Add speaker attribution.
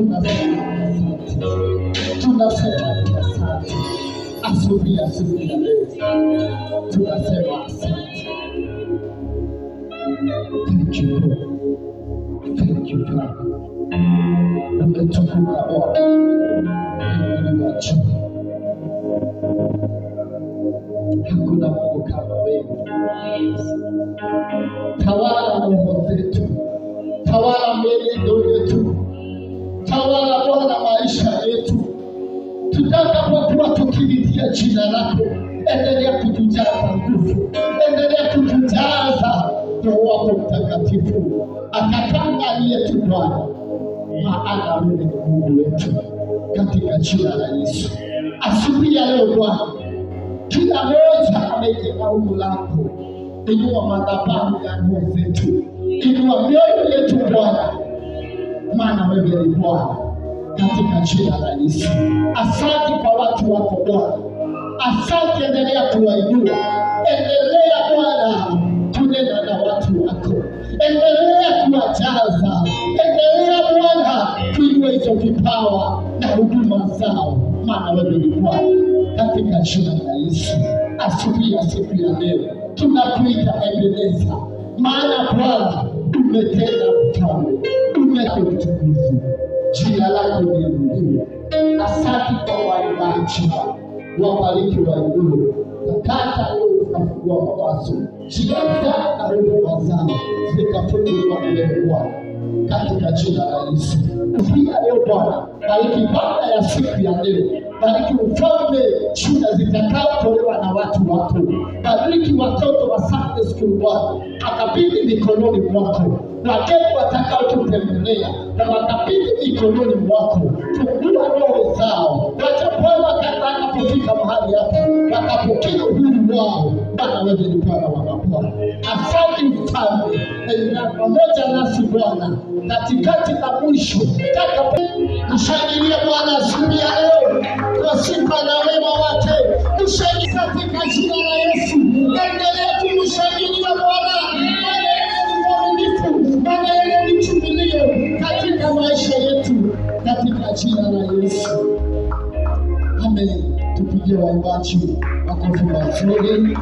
Speaker 1: tunasema asante, tunasema asante. Asubuhi ya leo tunasema asante. Thank you Lord, thank you Father. Umetukuka Bwana, Mungu wa juu. Hakuna Mungu kama wewe. Tawala roho zetu, tawala mienendo yetu, tawala Bwana maisha yetu. Tutakapokuwa tukilitia jina lako, endelea kutujaza nguvu, endelea kutujaza Roho wako Mtakatifu akatangalie tu Bwana, maana wewe ni Mungu wetu, katika jina la Yesu. Asubuhi ya leo Bwana, kila mmoja ameijenga umbo lako. Inua madhabahu ya roho zetu, inua mioyo yetu Bwana, maana wewe ni Bwana, katika jina la Yesu. Asante kwa watu wako Bwana, asante. Endelea kuwainua, endelea Bwana kunena na watu wako, endelea kuwajaza, endelea Bwana kuinua hizo vipawa na huduma zao, maana wewe ni Bwana, katika jina la Yesu. Asubuhi ya siku ya leo tunakuita Ebeneza, maana Bwana umetenda mfalme, umetukufu, jina lako liinuliwe. Asante kwa waimbaji, wabariki wainue, takata leo zikafungua mawazo, njia zao na huduma zao zikafunguliwa mbele Bwana, katika jina la Yesu. Pia leo Bwana, bariki baada ya siku ya leo, bariki ufalme shuhuda zitakaotolewa na watu wako, bariki watoto wa Sunday School Bwana, akabidhi mikononi mwako, wageni watakaotutembelea na wakabidhi mikononi mwako. Fungua roho zao, wacha Bwana watakapofika mahali hapa wakapokea uhuru wao, maana wewe ni Bwana wa mabwana. Asante mfalme, na pamoja nasi Bwana katikati na mwisho. Mshangilie Bwana asubuhi ya leo kwa sifa na wema wake. Mshangilie katika jina la Yesu. Endelea kumshangilia Bwana, maana yeye ni mwaminifu, maana yeye ni kimbilio katika maisha yetu, katika jina la Yesu. Amen. Tupigie waimbaji makofi mazuri.